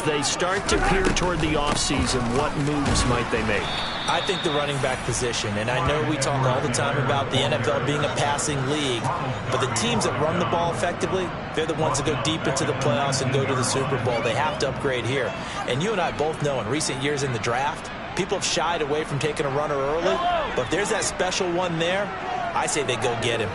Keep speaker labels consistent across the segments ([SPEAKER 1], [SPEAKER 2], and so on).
[SPEAKER 1] they start to peer toward the offseason, what moves might they make?
[SPEAKER 2] I think the running back position, and I know we talk all the time about the NFL being a passing league, but the teams that run the ball effectively, they're the ones that go deep into the playoffs and go to the Super Bowl. They have to upgrade here. And you and I both know in recent years in the draft, people have shied away from taking a runner early, but if there's that special one there, I say they go get him.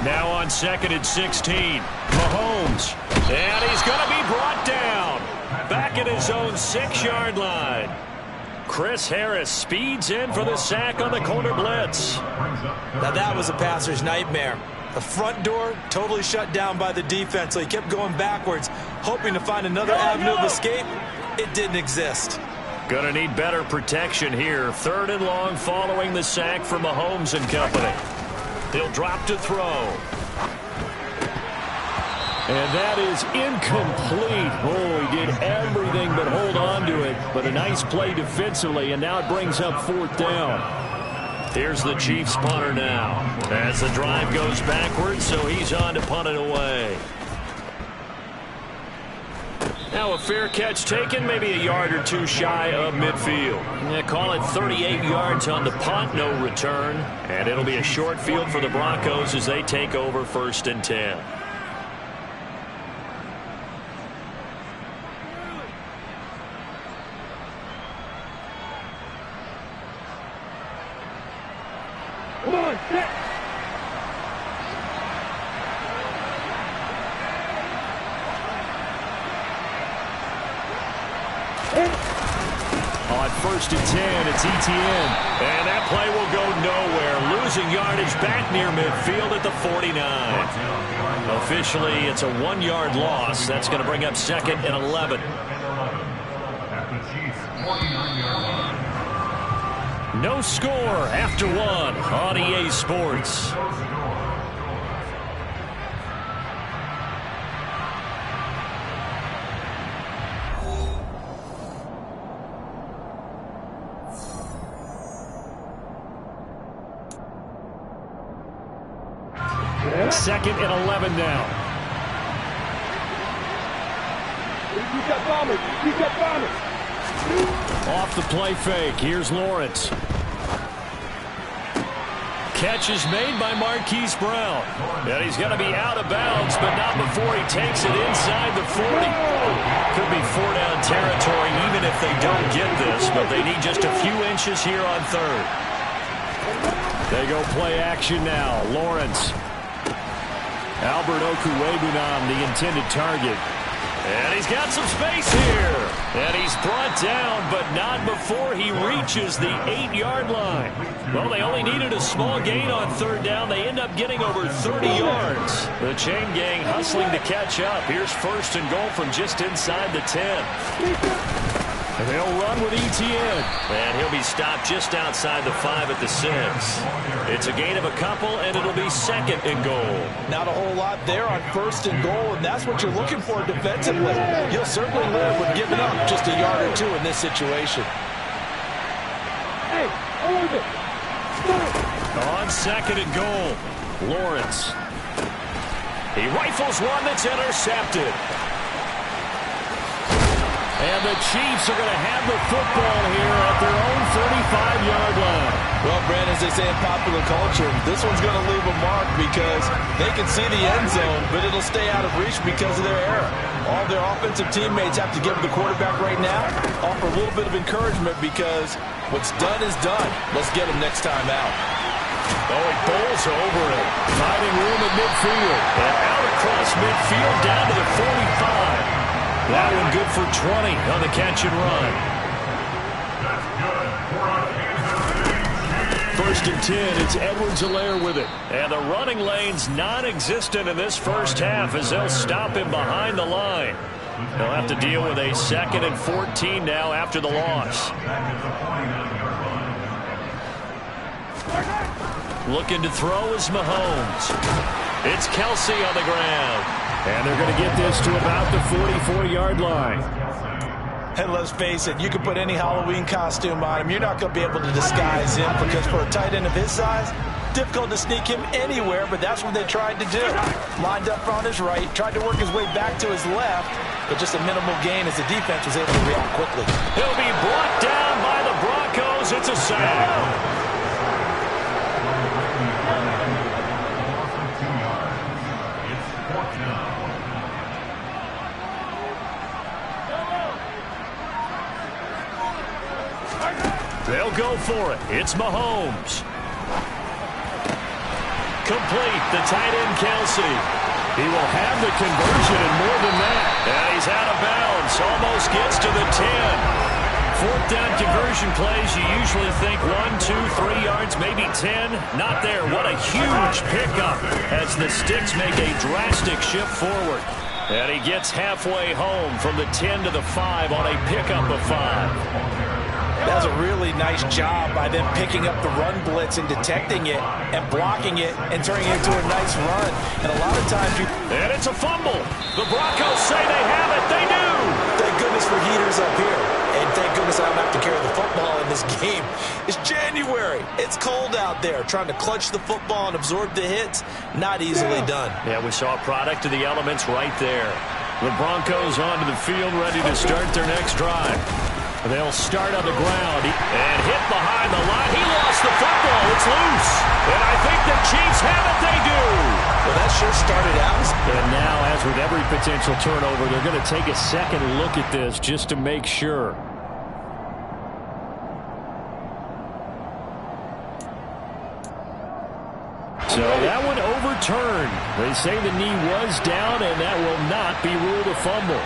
[SPEAKER 1] Now on 2nd and 16, Mahomes. And he's going to be brought down. Back at his own 6-yard line. Chris Harris speeds in for the sack on the corner blitz.
[SPEAKER 2] Now that was a passer's nightmare. The front door totally shut down by the defense, so he kept going backwards, hoping to find another avenue of escape. It didn't exist.
[SPEAKER 1] Going to need better protection here. 3rd and long following the sack from Mahomes and company. He'll drop to throw. And that is incomplete. Oh, he did everything but hold on to it. But a nice play defensively, and now it brings up 4th down. Here's the Chiefs punter now. As the drive goes backwards, so he's on to punt it away. Now a fair catch taken, maybe a yard or two shy of midfield. Call it 38 yards on the punt, no return. And it'll be a short field for the Broncos as they take over 1st and 10.
[SPEAKER 3] Come on, set.
[SPEAKER 1] On 1st and 10, it's Etienne. And that play will go nowhere. Losing yardage back near midfield at the 49. Officially, it's a 1-yard loss. That's going to bring up 2nd and 11. No score after 1 on EA Sports. Second and 11 now.
[SPEAKER 3] Keep that bomber. Keep that bomber.
[SPEAKER 1] Off the play fake. Here's Lawrence. Catch is made by Marquise Brown. And he's going to be out of bounds, but not before he takes it inside the 40. Could be 4-down territory even if they don't get this, but they need just a few inches here on 3rd. They go play action now. Lawrence. Albert Okwuegbunam, the intended target. And he's got some space here. And he's brought down, but not before he reaches the 8-yard line. Well, they only needed a small gain on 3rd down. They end up getting over 30 yards. The chain gang hustling to catch up. Here's 1st and goal from just inside the 10. And they'll run with Etienne. And he'll be stopped just outside the 5 at the 6. It's a gain of a couple, and it'll be 2nd and goal.
[SPEAKER 2] Not a whole lot there on 1st and goal, and that's what you're looking for defensively. You'll certainly live with giving up just a yard or 2 in this situation.
[SPEAKER 3] Hey, hold it.
[SPEAKER 1] On 2nd and goal, Lawrence. He rifles one that's intercepted. And the Chiefs are going to have the football here at their own 35-yard line.
[SPEAKER 2] Well, Brandon, as they say in popular culture, this one's going to leave a mark because they can see the end zone, but it'll stay out of reach because of their error. All their offensive teammates have to give the quarterback right now, offer a little bit of encouragement because what's done is done. Let's get him next time out.
[SPEAKER 1] Oh, he bowls over it. Finding room at midfield. And out across midfield down to the 45. That one good for 20 on the catch and run. 1st and 10, it's Edwards-Helaire with it. And the running lane's non-existent in this first half as they'll stop him behind the line. They'll have to deal with a 2nd and 14 now after the loss. Looking to throw is Mahomes. It's Kelsey on the ground. And they're going to get this to about the 44-yard line.
[SPEAKER 2] And let's face it, you can put any Halloween costume on him. You're not going to be able to disguise him because for a tight end of his size, Difficult to sneak him anywhere, but that's what they tried to do. Lined up on his right, tried to work his way back to his left, but just a minimal gain as the defense was able to react quickly.
[SPEAKER 1] He'll be brought down by the Broncos. It's a sack. They'll go for it. It's Mahomes. Complete. The tight end, Kelsey. He will have the conversion and more than that. And he's out of bounds. Almost gets to the 10. Fourth down conversion plays, you usually think 1, 2, 3 yards, maybe 10. Not there. What a huge pickup as the Sticks make a drastic shift forward. And he gets halfway home from the 10 to the 5 on a pickup of 5.
[SPEAKER 2] That was a really nice job by them picking up the run blitz and detecting it and blocking it and turning it into a nice run. And a lot of times you...
[SPEAKER 1] And it's a fumble. The Broncos say they have it. They do.
[SPEAKER 2] Thank goodness for heaters up here. And thank goodness I don't have to carry the football in this game. It's January. It's cold out there. Trying to clutch the football and absorb the hits, not easily done.
[SPEAKER 1] Yeah, we saw a product of the elements right there. The Broncos onto the field ready to start their next drive. They'll start on the ground and hit behind the line. He lost the football. It's loose. And I think the Chiefs have it. They do.
[SPEAKER 2] Well, that sure started out.
[SPEAKER 1] And now, as with every potential turnover, they're going to take a second look at this just to make sure. So that one overturned. They say the knee was down, and that will not be ruled a fumble.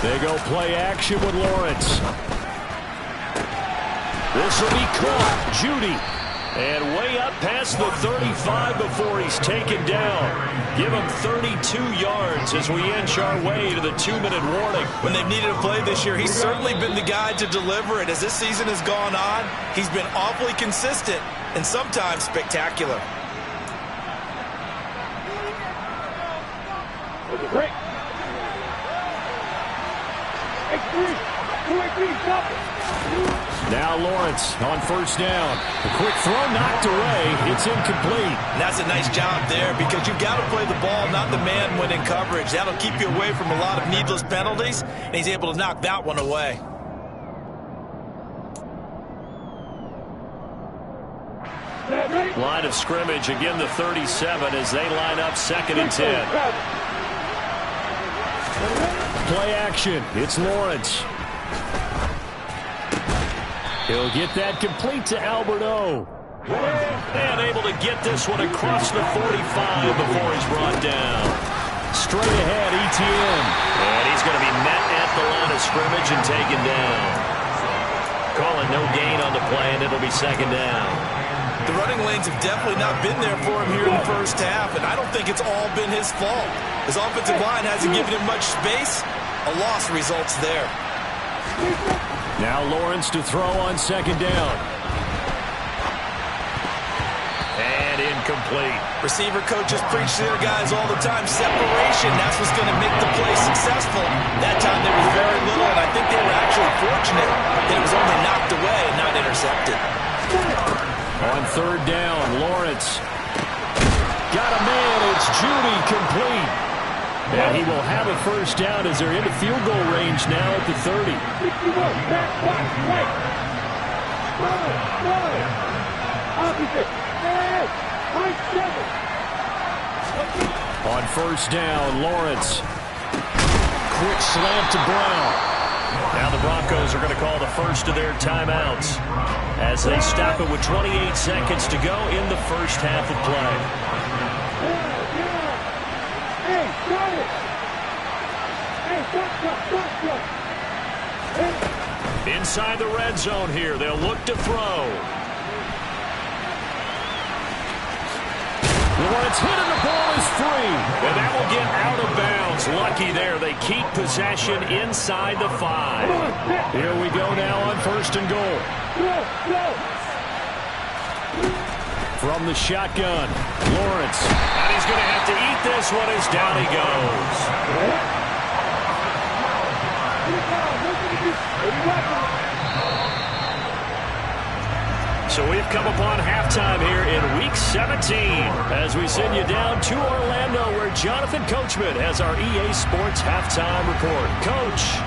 [SPEAKER 1] They go play action with Lawrence. This will be caught. Judy. And way up past the 35 before he's taken down. Give him 32 yards as we inch our way to the 2-minute warning.
[SPEAKER 2] When they've needed a play this year, he's certainly been the guy to deliver it. As this season has gone on, he's been awfully consistent and sometimes spectacular.
[SPEAKER 3] Break.
[SPEAKER 1] Now Lawrence on first down. A quick throw knocked away. It's incomplete.
[SPEAKER 2] And that's a nice job there because you've got to play the ball, not the man when in coverage. That'll keep you away from a lot of needless penalties, and he's able to knock that one away.
[SPEAKER 1] Line of scrimmage, again the 37 as they line up 2nd and 10. Play action. It's Lawrence. He'll get that complete to Albert O. And able to get this one across the 45 before he's brought down. Straight ahead, ETN. And he's going to be met at the line of scrimmage and taken down. Calling no gain on the play, and it'll be 2nd down.
[SPEAKER 2] The running lanes have definitely not been there for him here in the first half, and I don't think it's all been his fault. His offensive line hasn't given him much space. A loss results there.
[SPEAKER 1] Now Lawrence to throw on 2nd down. And incomplete.
[SPEAKER 2] Receiver coaches preach to their guys all the time. Separation, that's what's going to make the play successful. That time there was very little, and I think they were actually fortunate that it was only knocked away and not intercepted.
[SPEAKER 1] On 3rd down, Lawrence. Got a man. It's Judy, complete. And he will have a first down as they're into field goal range now at the 30. On 1st down, Lawrence. Quick slant to Brown. Now the Broncos are going to call the first of their timeouts as they stop it with 28 seconds to go in the first half of play. Inside the red zone here, they'll look to throw. Lawrence hit and the ball is free. And that will get out of bounds. Lucky there. They keep possession inside the 5. Here we go now on 1st and goal. From the shotgun, Lawrence. And he's going to have to eat this one as down he goes. So we've come upon halftime here in Week 17 as we send you down to Orlando where Jonathan Coachman has our EA Sports halftime report. Coach.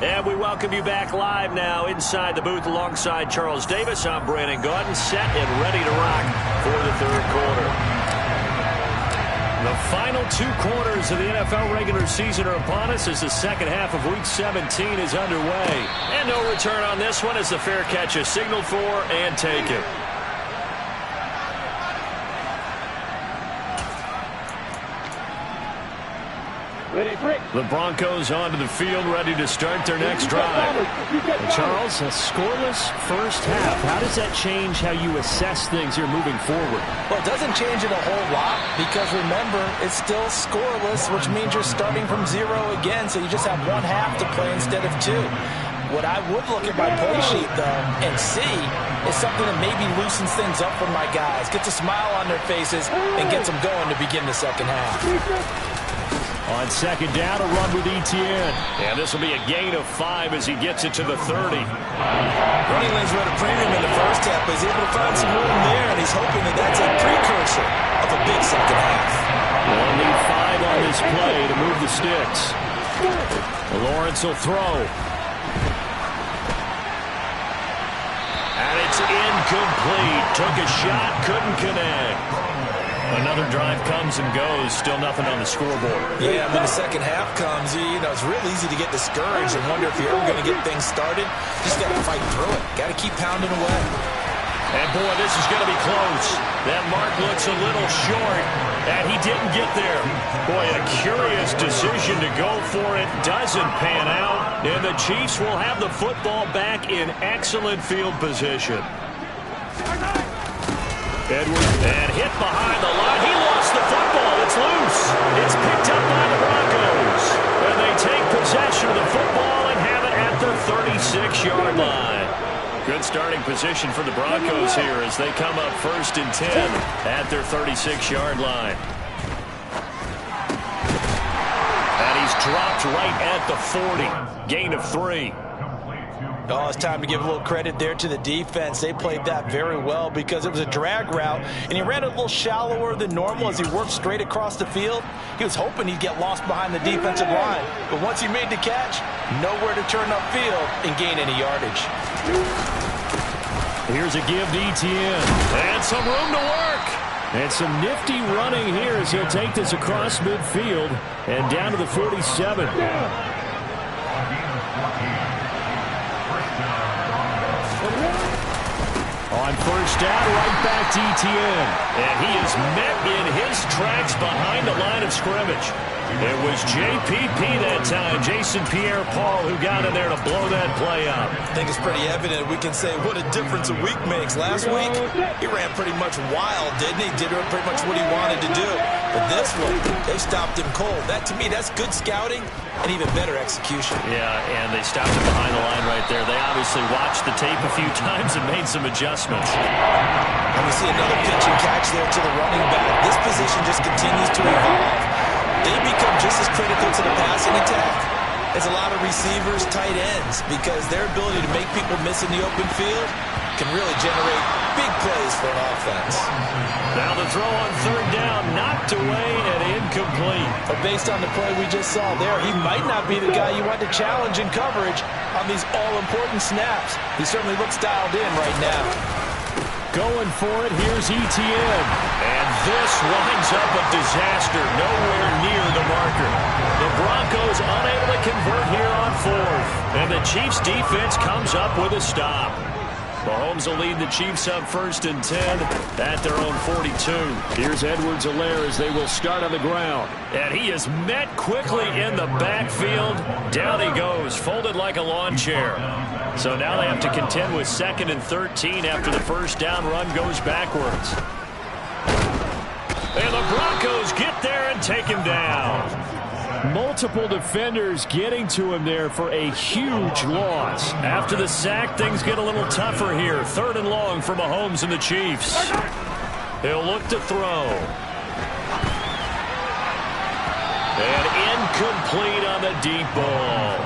[SPEAKER 1] And we welcome you back live now inside the booth alongside Charles Davis. I'm Brandon Gaudin, set and ready to rock for the third quarter. The final 2 quarters of the NFL regular season are upon us as the second half of Week 17 is underway. And no return on this one as the fair catch is signaled for and taken. The Broncos onto the field, ready to start their next drive.
[SPEAKER 4] Charles, a scoreless first half. How does that change how you assess things here moving forward?
[SPEAKER 2] Well, it doesn't change it a whole lot because, remember, it's still scoreless, which means you're starting from 0 again, so you just have 1 half to play instead of 2. What I would look at my play sheet, though, and see is something that maybe loosens things up for my guys, gets a smile on their faces, and gets them going to begin the second half.
[SPEAKER 1] On second down, a run with Etienne. And this will be a gain of 5 as he gets it to the 30.
[SPEAKER 2] Running lanes were at a premium in the first half, but he's able to find some room there, and he's hoping that that's a precursor of a big second half.
[SPEAKER 1] They'll need 5 on this play to move the sticks. Lawrence will throw. And it's incomplete. Took a shot, couldn't connect. Another drive comes and goes. Still nothing on the scoreboard.
[SPEAKER 2] Yeah, when the second half comes, you know, it's real easy to get discouraged and wonder if you're ever going to get things started. Just got to fight through it. Got to keep pounding away.
[SPEAKER 1] And, boy, this is going to be close. That mark looks a little short, and he didn't get there. Boy, a curious decision to go for it. Doesn't pan out, and the Chiefs will have the football back in excellent field position. Edwards, and hit behind the line. He lost the football. It's loose. It's picked up by the Broncos. And they take possession of the football and have it at the 36-yard line. Good starting position for the Broncos here as they come up 1st and 10 at their 36-yard line. And he's dropped right at the 40. Gain of 3.
[SPEAKER 2] Oh, it's time to give a little credit there to the defense. They played that very well because it was a drag route, and he ran a little shallower than normal as he worked straight across the field. He was hoping he'd get lost behind the defensive line, but once he made the catch, nowhere to turn upfield and gain any yardage.
[SPEAKER 1] Here's a give to Etienne, and some room to work. And some nifty running here as he'll take this across midfield and down to the 47. On first down, right back to Etienne. And he is met in his tracks behind the line of scrimmage. It was JPP that time, Jason Pierre-Paul, who got in there to blow that play up.
[SPEAKER 2] I think it's pretty evident. We can say what a difference a week makes. Last week, he ran pretty much wild, didn't he? Did pretty much what he wanted to do. But this one, they stopped him cold. That, to me, that's good scouting and even better execution.
[SPEAKER 1] Yeah, and they stopped him behind the line right there. They obviously watched the tape a few times and made some adjustments.
[SPEAKER 2] And we see another pitch and catch there to the running back. This position just continues to evolve. They become just as critical to the passing attack as a lot of receivers, tight ends, because their ability to make people miss in the open field can really generate big plays for an offense.
[SPEAKER 1] Now the throw on third down, knocked away and incomplete.
[SPEAKER 2] But based on the play we just saw there, he might not be the guy you want to challenge in coverage on these all-important snaps. He certainly looks dialed in right now.
[SPEAKER 1] Going for it, here's Etienne. And this winds up a disaster, nowhere near the marker. The Broncos unable to convert here on 4th. And the Chiefs defense comes up with a stop. Mahomes will lead the Chiefs up 1st and 10 at their own 42.
[SPEAKER 4] Here's Edwards-Helaire as they will start on the ground.
[SPEAKER 1] And he is met quickly in the backfield. Down he goes, folded like a lawn chair. So now they have to contend with 2nd and 13 after the first down run goes backwards. And the Broncos get there and take him down.
[SPEAKER 4] Multiple defenders getting to him there for a huge loss.
[SPEAKER 1] After the sack, things get a little tougher here. 3rd and long for Mahomes and the Chiefs. He'll look to throw. And incomplete on the deep ball.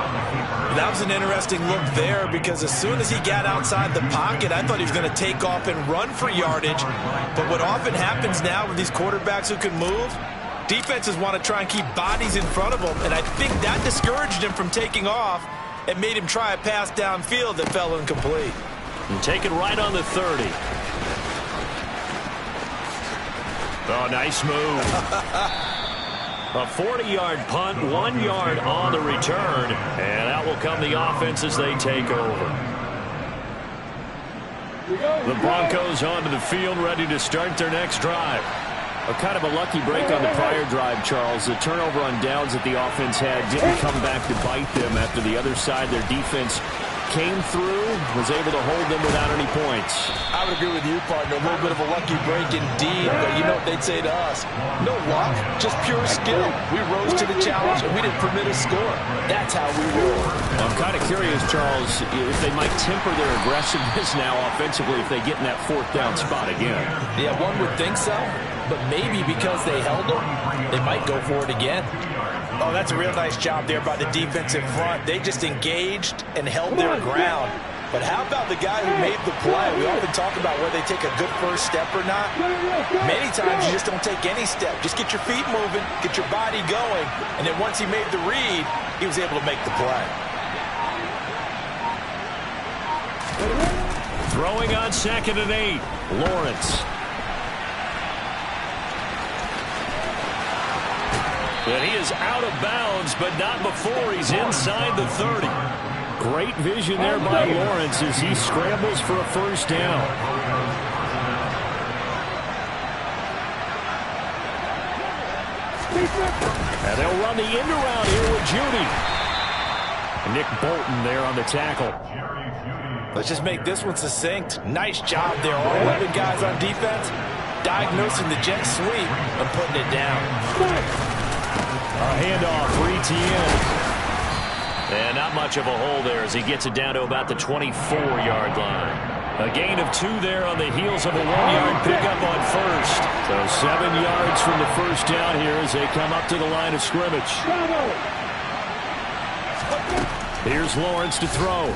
[SPEAKER 2] That was an interesting look there because as soon as he got outside the pocket, I thought he was going to take off and run for yardage. But what often happens now with these quarterbacks who can move, defenses want to try and keep bodies in front of them, and I think that discouraged him from taking off and made him try a pass downfield that fell incomplete.
[SPEAKER 1] And taken right on the 30. Oh, nice move. A 40-yard punt, 1 yard on the return, and out will come the offense as they take over. The Broncos onto the field, ready to start their next drive.
[SPEAKER 4] A kind of a lucky break on the prior drive, Charles. The turnover on downs that the offense had didn't come back to bite them after the other side. Their defense came through, was able to hold them without any points.
[SPEAKER 2] I would agree with you, partner. A little bit of a lucky break indeed, but you know what they'd say to us. No luck, just pure skill. We rose to the challenge, and we didn't permit a score. That's how we roll.
[SPEAKER 4] I'm kind of curious, Charles, if they might temper their aggressiveness now offensively if they get in that 4th down spot again.
[SPEAKER 2] Yeah, one would think so, but maybe because they held them, they might go for it again. Oh, that's a real nice job there by the defensive front. They just engaged and held their ground. But how about the guy who made the play? We often talk about whether they take a good first step or not. Many times you just don't take any step. Just get your feet moving, get your body going, and then once he made the read, he was able to make the play.
[SPEAKER 1] Throwing on 2nd and 8. Lawrence. And he is out of bounds, but not before he's inside the 30.
[SPEAKER 4] Great vision there by Lawrence as he scrambles for a first down. And they'll run the end around here with Judy. Nick Bolton there on the tackle.
[SPEAKER 2] Let's just make this one succinct. Nice job there. All 11 guys on defense diagnosing the jet sweep and putting it down.
[SPEAKER 1] A handoff for Etienne. And not much of a hole there as he gets it down to about the 24-yard line. A gain of 2 there on the heels of a 1-yard pickup on first. So 7 yards from the first down here as they come up to the line of scrimmage. Here's Lawrence to throw.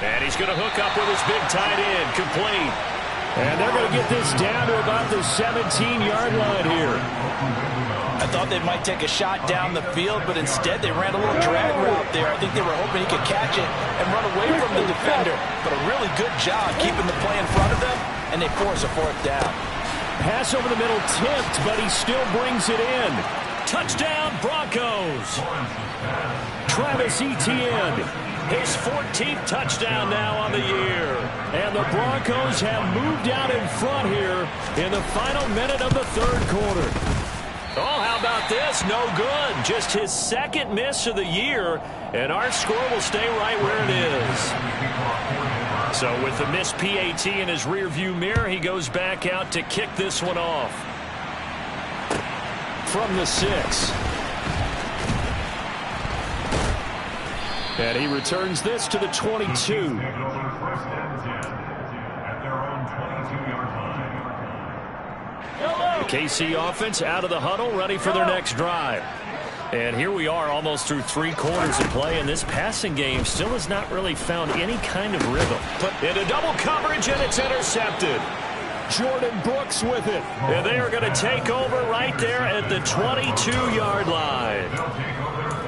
[SPEAKER 1] And he's going to hook up with his big tight end, complete.
[SPEAKER 4] And they're going to get this down to about the 17-yard line here.
[SPEAKER 2] I thought they might take a shot down the field, but instead they ran a little drag route there. I think they were hoping he could catch it and run away from the defender. But a really good job keeping the play in front of them, and they force a 4th down.
[SPEAKER 1] Pass over the middle tipped, but he still brings it in. Touchdown, Broncos. Travis Etienne. His 14th touchdown now on the year. And the Broncos have moved out in front here in the final minute of the 3rd quarter. Oh, how about this? No good. Just his 2nd miss of the year, and our score will stay right where it is. So with the missed PAT in his rearview mirror, he goes back out to kick this one off. From the 6. And he returns this to the 22. The KC offense out of the huddle, ready for their next drive. And here we are almost through 3 quarters of play, and this passing game still has not really found any kind of rhythm. But into double coverage, and it's intercepted. Jordan Brooks with it. And they are going to take over right there at the 22-yard line.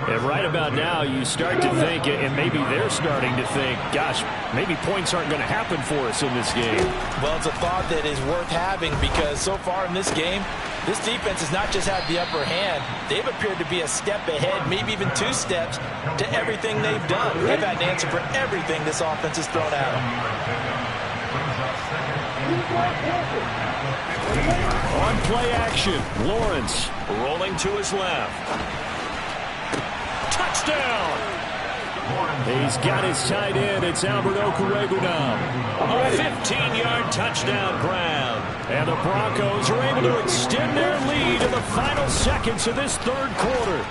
[SPEAKER 4] And right about now, you start to think, and maybe they're starting to think, gosh, maybe points aren't going to happen for us in this game.
[SPEAKER 2] Well, it's a thought that is worth having because so far in this game, this defense has not just had the upper hand. They've appeared to be a step ahead, maybe even 2 steps to everything they've done. They've had an answer for everything this offense has thrown at them.
[SPEAKER 4] On play action, Lawrence rolling to his left. Touchdown! He's got his tight end. It's Albert Okwuegbunam. A 15-yard touchdown grab. And the Broncos are able to extend their lead in the final seconds of this third quarter.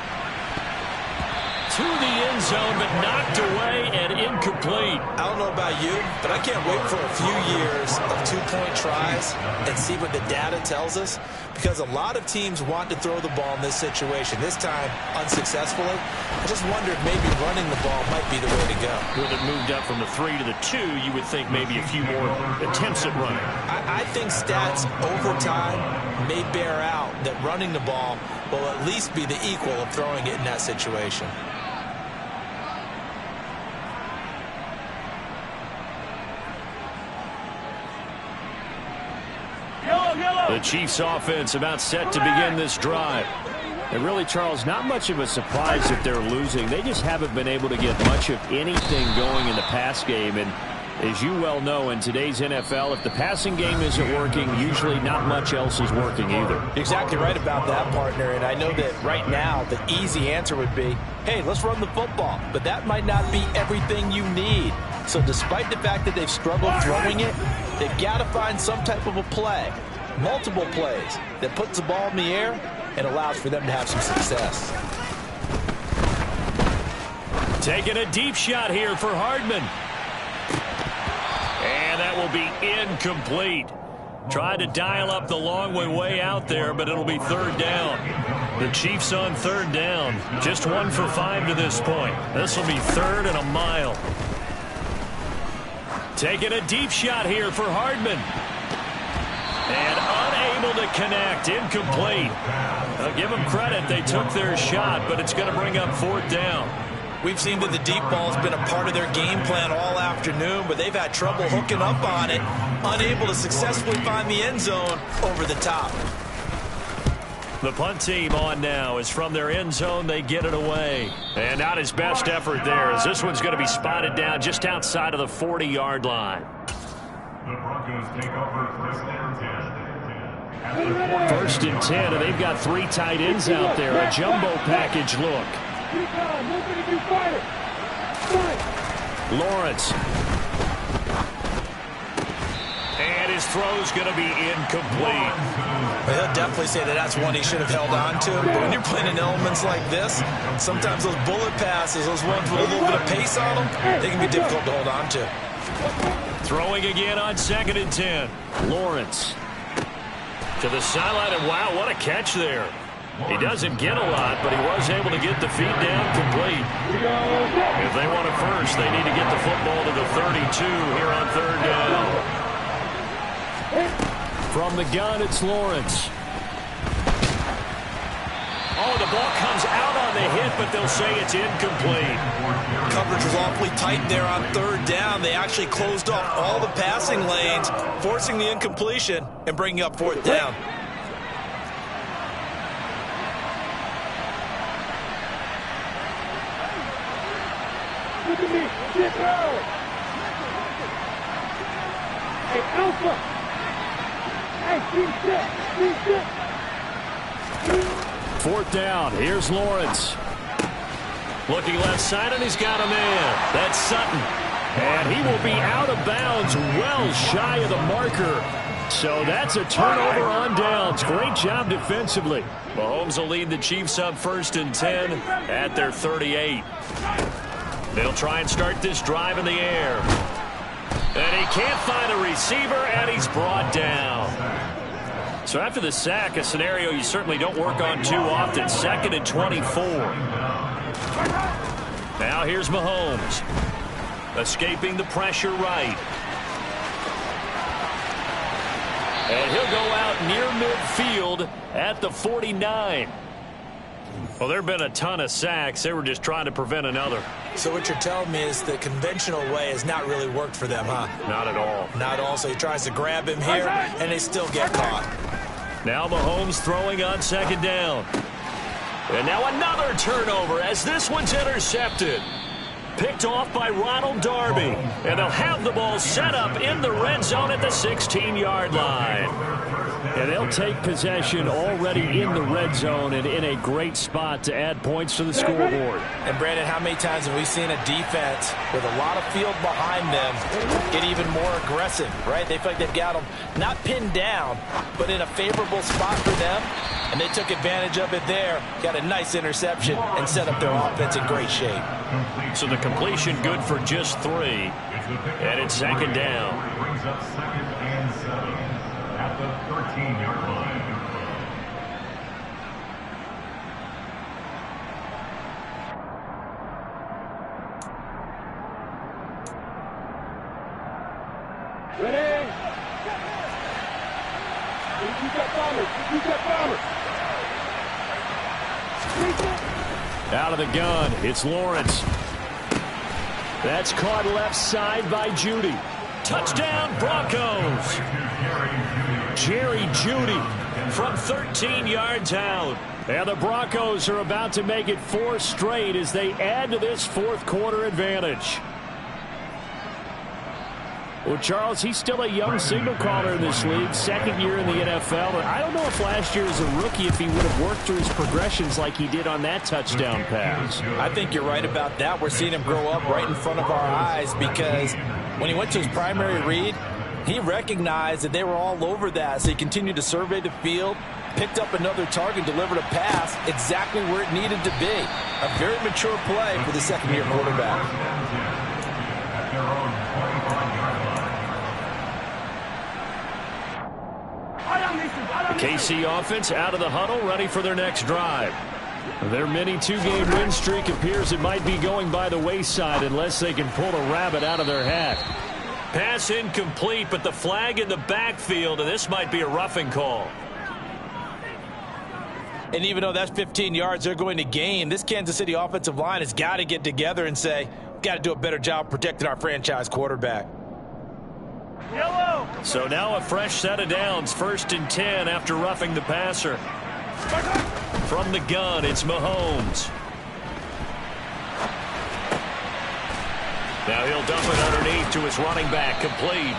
[SPEAKER 4] To the end zone, but knocked away and incomplete.
[SPEAKER 2] I don't know about you, but I can't wait for a few years of 2-point tries and see what the data tells us, because a lot of teams want to throw the ball in this situation. This time, unsuccessfully. I just wonder if maybe running the ball might be the way to go.
[SPEAKER 4] With it moved up from the 3 to the 2, you would think maybe a few more attempts at running.
[SPEAKER 2] I think stats over time may bear out that running the ball will at least be the equal of throwing it in that situation.
[SPEAKER 4] The Chiefs offense about set to begin this drive. And really, Charles, not much of a surprise that they're losing. They just haven't been able to get much of anything going in the pass game. And as you well know, in today's NFL, if the passing game isn't working, usually not much else is working either.
[SPEAKER 2] You're exactly right about that, partner. And I know that right now the easy answer would be, hey, let's run the football. But that might not be everything you need. So despite the fact that they've struggled throwing it, they've got to find some type of a play. Multiple plays that puts the ball in the air and allows for them to have some success.
[SPEAKER 4] Taking a deep shot here for Hardman. And that will be incomplete. Tried to dial up the long way out there, but it'll be third down. The Chiefs on third down. Just 1 for 5 to this point. This will be 3rd and a mile. Taking a deep shot here for Hardman. And unable to connect. Incomplete. I'll give them credit. They took their shot, but it's going to bring up 4th down.
[SPEAKER 2] We've seen that the deep ball has been a part of their game plan all afternoon, but they've had trouble hooking up on it, unable to successfully find the end zone over the top.
[SPEAKER 4] The punt team on now is from their end zone. They get it away. And not his best effort there, as this one's going to be spotted down just outside of the 40-yard line.
[SPEAKER 5] The Broncos take over 1st and 10.
[SPEAKER 4] 1st and 10, and they've got 3 tight ends out there. A jumbo package look. Lawrence. And his throw's going to be incomplete.
[SPEAKER 2] Well, he'll definitely say that that's one he should have held on to. But when you're playing in elements like this, sometimes those bullet passes, those ones with a little bit of pace on them, they can be difficult to hold on to.
[SPEAKER 4] Throwing again on 2nd and 10. Lawrence to the sideline, and wow, what a catch there. He doesn't get a lot, but he was able to get the feet down complete. If they want it first, they need to get the football to the 32 here on 3rd down. From the gun, it's Lawrence. Oh, the ball comes out on the hit, but they'll say it's incomplete.
[SPEAKER 2] Coverage was awfully tight there on 3rd down. They actually closed off all the passing lanes, forcing the incompletion and bringing up 4th down.
[SPEAKER 3] Look at me. Sit down. Hey, Alpha. Hey, keep set.
[SPEAKER 4] 4th down. Here's Lawrence. Looking left side, and he's got a man. That's Sutton. And he will be out of bounds, well shy of the marker. So that's a turnover on downs. Great job defensively. Mahomes will lead the Chiefs up 1st and 10 at their 38. They'll try and start this drive in the air. And he can't find a receiver, and he's brought down. So after the sack, a scenario you certainly don't work on too often. 2nd and 24. Now here's Mahomes. Escaping the pressure right. And he'll go out near midfield at the 49.
[SPEAKER 1] Well, there have been a ton of sacks. They were just trying to prevent another.
[SPEAKER 2] So what you're telling me is the conventional way has not really worked for them, huh?
[SPEAKER 1] Not at all.
[SPEAKER 2] Not at all. So he tries to grab him here, and they still get caught.
[SPEAKER 1] Now Mahomes throwing on second down. And now another turnover as this one's intercepted. Picked off by Ronald Darby. And they'll have the ball set up in the red zone at the 16-yard line.
[SPEAKER 4] And they'll take possession already in the red zone and in a great spot to add points to the scoreboard.
[SPEAKER 2] And, Brandon, how many times have we seen a defense with a lot of field behind them get even more aggressive, right? They feel like they've got them not pinned down, but in a favorable spot for them. And they took advantage of it there, got a nice interception, and set up their offense in great shape.
[SPEAKER 1] So the completion good for just 3. And it's second down.
[SPEAKER 5] Brings up 2nd and 7 at the 13-yard line.
[SPEAKER 3] Ready? You got bombers. You got bombers.
[SPEAKER 1] Out of the gun, it's Lawrence. That's caught left side by Judy. Touchdown, Broncos. Jerry Judy from 13 yards out. And the Broncos are about to make it 4 straight as they add to this fourth quarter advantage. Well, Charles, he's still a young signal caller in this league, second year in the NFL. But I don't know if last year as a rookie, if he would have worked through his progressions like he did on that touchdown pass.
[SPEAKER 2] I think you're right about that. We're seeing him grow up right in front of our eyes because when he went to his primary read, he recognized that they were all over that. So he continued to survey the field, picked up another target, delivered a pass exactly where it needed to be. A very mature play for the second-year quarterback.
[SPEAKER 1] The KC offense out of the huddle, ready for their next drive. Their mini 2-game win streak appears it might be going by the wayside unless they can pull a rabbit out of their hat. Pass incomplete, but the flag in the backfield, and this might be a roughing call.
[SPEAKER 2] And even though that's 15 yards they're going to gain, this Kansas City offensive line has got to get together and say, got to do a better job protecting our franchise quarterback.
[SPEAKER 3] Yellow.
[SPEAKER 1] So now a fresh set of downs, 1st and 10 after roughing the passer. From the gun, it's Mahomes. Now he'll dump it underneath to his running back, complete.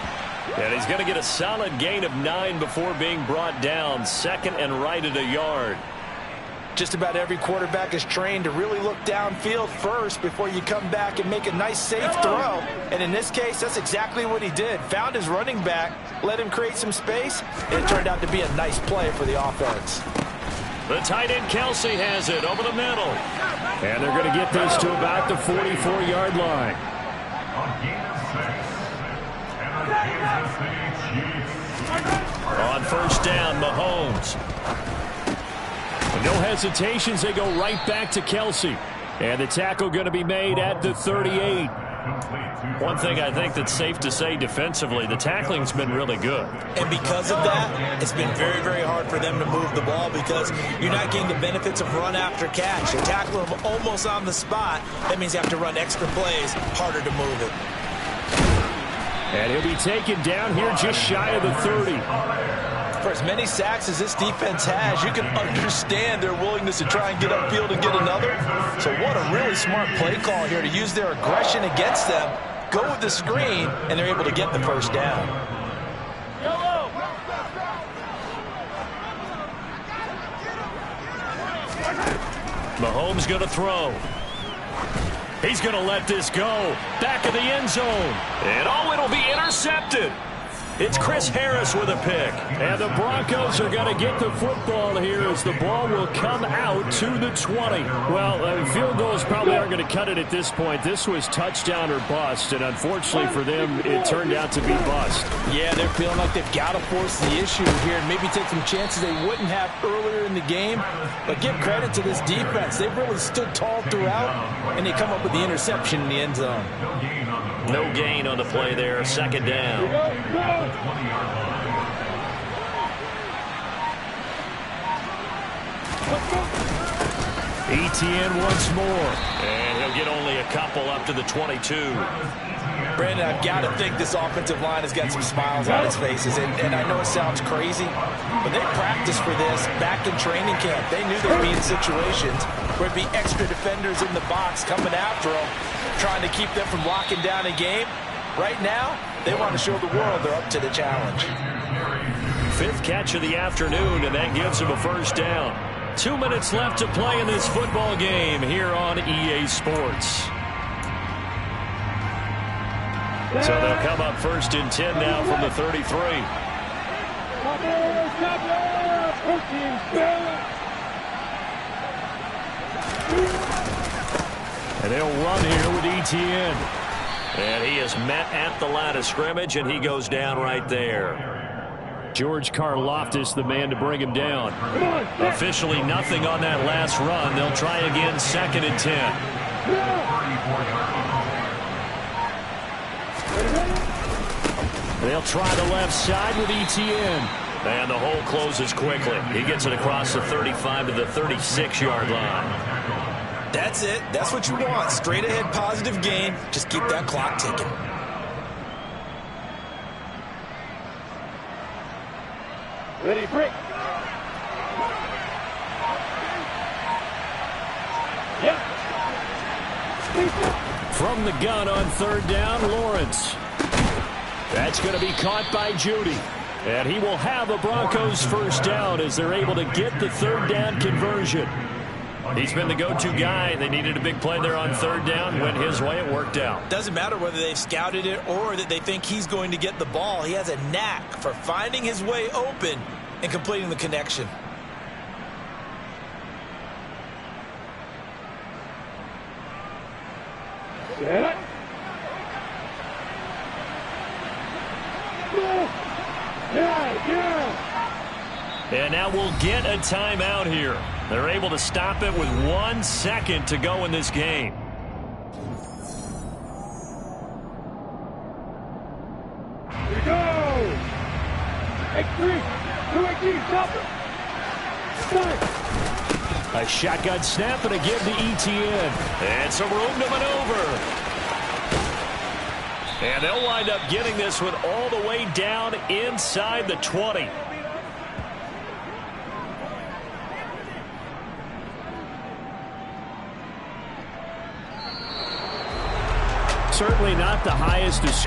[SPEAKER 1] And he's going to get a solid gain of 9 before being brought down, second and right at a yard.
[SPEAKER 2] Just about every quarterback is trained to really look downfield first before you come back and make a nice, safe throw. And in this case, that's exactly what he did. Found his running back, let him create some space, and it turned out to be a nice play for the offense.
[SPEAKER 1] The tight end Kelsey has it over the middle. And they're going to get this to about the 44-yard line. On first down, Mahomes. No hesitations, they go right back to Kelsey. And the tackle going to be made at the 38. One thing I think that's safe to say defensively, the tackling's been really good.
[SPEAKER 2] And because of that, it's been very, very hard for them to move the ball because you're not getting the benefits of run after catch. You tackle them almost on the spot. That means you have to run extra plays, harder to move it.
[SPEAKER 1] And he'll be taken down here just shy of the 30.
[SPEAKER 2] For as many sacks as this defense has, you can understand their willingness to try and get upfield and get another. So what a really smart play call here to use their aggression against them, go with the screen, and they're able to get the first down.
[SPEAKER 1] Mahomes going to throw. He's going to let this go. Back of the end zone. And it'll be intercepted. It's Chris Harris with a pick. And the Broncos are going to get the football here as the ball will come out to the 20. Well, field goals probably aren't going to cut it at this point. This was touchdown or bust, and unfortunately for them, it turned out to be bust.
[SPEAKER 2] Yeah, they're feeling like they've got to force the issue here and maybe take some chances they wouldn't have earlier in the game. But give credit to this defense. They've really stood tall throughout, and they come up with the interception in the end zone.
[SPEAKER 1] No gain on the play there. Second down. Etienne once more. And he'll get only a couple up to the 22.
[SPEAKER 2] Brandon, I've got to think this offensive line has got some smiles on its faces. And I know it sounds crazy, but they practiced for this back in training camp. They knew they'd be in situations where it'd be extra defenders in the box coming after them, trying to keep them from locking down a game. Right now, they want to show the world they're up to the challenge.
[SPEAKER 1] 5th catch of the afternoon, and that gives him a first down. 2 minutes left to play in this football game here on EA Sports. So they'll come up 1st and 10 now from the 33. And they'll run here with Etienne. And he is met at the line of scrimmage, and he goes down right there. George Karlaftis, the man to bring him down. Officially nothing on that last run. They'll try again 2nd and 10. They'll try the left side with Etienne. And the hole closes quickly. He gets it across the 35 to the 36-yard line.
[SPEAKER 2] That's it. That's what you want. Straight ahead positive gain. Just keep that clock ticking.
[SPEAKER 3] Ready, break. Yep.
[SPEAKER 1] From the gun on 3rd down, Lawrence. That's going to be caught by Judy. And he will have a Broncos first down as they're able to get the 3rd down conversion. He's been the go-to guy. They needed a big play there on 3rd down. Went his way. It worked out.
[SPEAKER 2] Doesn't matter whether they've scouted it or that they think he's going to get the ball. He has a knack for finding his way open and completing the connection.
[SPEAKER 3] Yeah.
[SPEAKER 1] And now we'll get a timeout here. They're able to stop it with 1 second to go in this game.
[SPEAKER 3] Here we go. X3. 218. Stop it.
[SPEAKER 1] A shotgun snap and a give to Etienne. And some room to maneuver. And they'll wind up getting this one all the way down inside the 20. Certainly not the highest to score.